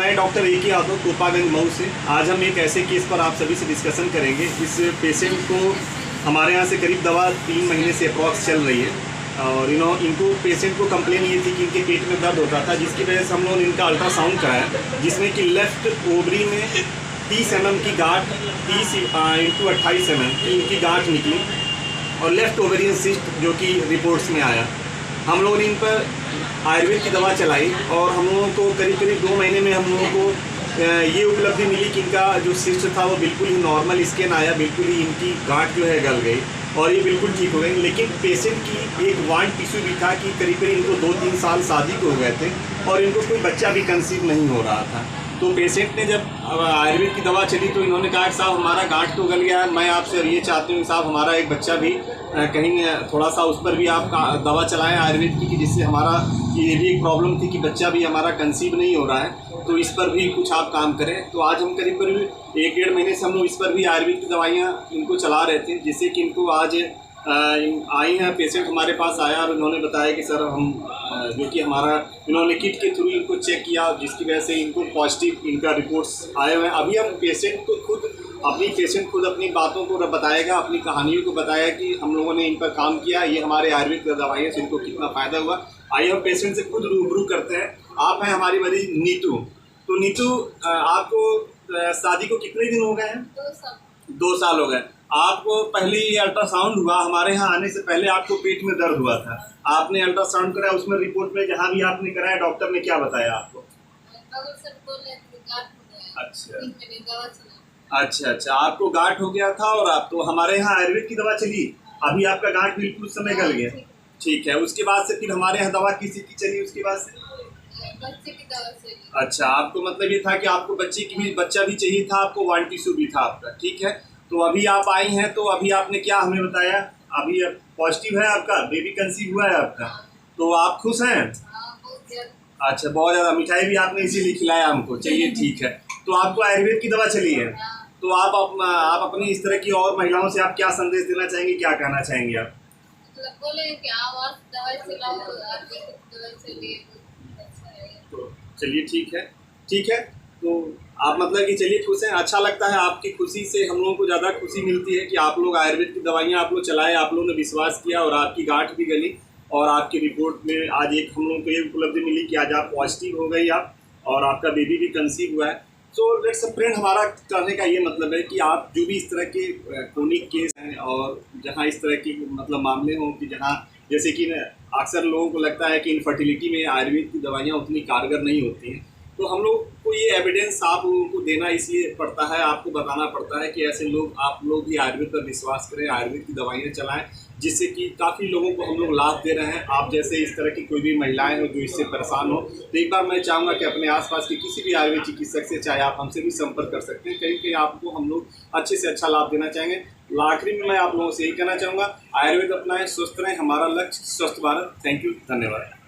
मैं doctor A.K. Yadav Kopaganj Mau से। आज हम एक ऐसे केस पर आप सभी से डिस्कशन करेंगे। इस पेशेंट को हमारे यहाँ से करीब दवा 3 महीने से अप्रॉक्स चल रही है और इनको पेशेंट को कंप्लेन ये थी कि इनके पेट में दर्द होता था, जिसकी वजह से हम लोगों ने इनका अल्ट्रासाउंड कराया, जिसमें कि लेफ़्ट ओवरी में 30 mm की गांठ 30 × 28 mm की इनकी गांठ निकली और लेफ़्ट ओवेरियन सिस्ट जो कि रिपोर्ट्स में आया। हम लोगों ने इन पर आयुर्वेद की दवा चलाई और हम लोगों को करीब 2 महीने में हम लोगों को ये उपलब्धि मिली कि इनका जो सिस्ट था वो बिल्कुल ही नॉर्मल स्कैन आया, बिल्कुल ही इनकी गांठ जो है गल गई और ये बिल्कुल ठीक हो गई। लेकिन पेशेंट की एक वांट टिश्यू भी था कि करीब इनको 2-3 साल शादी को हो गए थे और इनको कोई बच्चा भी कंसीव नहीं हो रहा था। तो पेशेंट ने जब आयुर्वेद की दवा चली तो इन्होंने कहा कि साहब हमारा गांठ तो गल गया है, मैं आपसे ये चाहती हूँ साहब हमारा एक बच्चा भी कहीं थोड़ा सा उस पर भी आप दवा चलाएं आयुर्वेद की, कि जिससे हमारा ये भी एक प्रॉब्लम थी कि बच्चा भी हमारा कंसीव नहीं हो रहा है, तो इस पर भी कुछ आप काम करें। तो आज हम करीब 1-1.5 महीने से हम लोग इस पर भी आयुर्वेद की दवाइयाँ इनको चला रहे थे, जिससे कि इनको आज आई हैं। पेशेंट हमारे पास आया और उन्होंने बताया कि सर हम जो कि हमारा इन्होंने किट के थ्रू इनको चेक किया, जिसकी वजह से इनको पॉजिटिव इनका रिपोर्ट्स आए हुए हैं। अभी हम पेशेंट को खुद अपनी बातों को बताएगा, अपनी कहानियों को बताया कि हम लोगों ने इन पर काम किया, ये हमारे आयुर्वेद की दवाइयाँ से इनको कितना फ़ायदा हुआ। आइए हम पेशेंट से खुद रूबरू करते हैं। आप हैं हमारी मरीज नीतू। तो नीतू, आपको शादी को कितने दिन हो गए हैं? 2 साल हो गए। आपको पहले ये अल्ट्रासाउंड हुआ, हमारे यहाँ आने से पहले आपको पेट में दर्द हुआ था, आपने अल्ट्रासाउंड कराया, उसमें रिपोर्ट में जहाँ भी आपने कराया डॉक्टर ने क्या बताया आपको? अच्छा, आपको गांठ हो गया था और आप तो हमारे यहाँ आयुर्वेद की दवा चली, अभी आपका गांठ बिल्कुल समय गल गया। ठीक है, उसके बाद से फिर हमारे यहाँ दवा किसी की चली उसके बाद से? बच्चे की दवा चली। अच्छा, आपको मतलब ये था कि आपको बच्चा भी चाहिए था, आपको वांट टिश्यू भी था आपका। ठीक है, तो अभी आप आई हैं, तो अभी आपने क्या हमें बताया? अभी पॉजिटिव है आपका, बेबी कंसीव हुआ है आपका, तो आप खुश हैं? अच्छा, बहुत ज़्यादा। मिठाई भी आपने इसीलिए खिलाया हमको। चलिए ठीक है, तो आपको आयुर्वेद की दवा चली है, तो आप अपनी इस तरह की और महिलाओं से आप क्या संदेश देना चाहेंगे, क्या कहना चाहेंगे आप? बोले कि और दवाई चलाओ, दवाई चलिए, अच्छा है। तो चलिए ठीक है। तो आप मतलब कि चलिए खुश हैं, अच्छा लगता है। आपकी खुशी से हम लोगों को ज़्यादा खुशी मिलती है कि आप लोग आयुर्वेद की दवाइयाँ आप लोग चलाए, आप लोगों ने विश्वास किया और आपकी गांठ भी गली और आपकी रिपोर्ट में आज एक हम लोगों को ये उपलब्धि मिली कि आज आप पॉजिटिव हो गई आप और आपका बेबी भी कंसीव हुआ है। सो लेट्स फ्रेंड, हमारा करने का ये मतलब है कि आप जो भी इस तरह के क्रोनिक केस हैं और जहाँ इस तरह के मतलब मामले हों कि जहाँ जैसे कि अक्सर लोगों को लगता है कि इनफर्टिलिटी में आयुर्वेद की दवाइयाँ उतनी कारगर नहीं होती हैं, तो हम लोग को ये एविडेंस आप लोगों को देना इसलिए पड़ता है, आपको बताना पड़ता है कि ऐसे आप लोग भी आयुर्वेद पर विश्वास करें, आयुर्वेद की दवाइयाँ चलाएं, जिससे कि काफ़ी लोगों को हम लोग लाभ दे रहे हैं। आप जैसे इस तरह की कोई भी महिलाएं हो जो इससे परेशान हो, तो एक बार मैं चाहूँगा कि अपने आसपास के किसी भी आयुर्वेद चिकित्सक से, चाहे आप हमसे भी संपर्क कर सकते हैं, कहीं आपको हम लोग अच्छे से अच्छा लाभ देना चाहेंगे। आखिरी में मैं आप लोगों से यही कहना चाहूँगा, आयुर्वेद अपनाएं, स्वस्थ रहें, हमारा लक्ष्य स्वस्थ भारत। थैंक यू, धन्यवाद।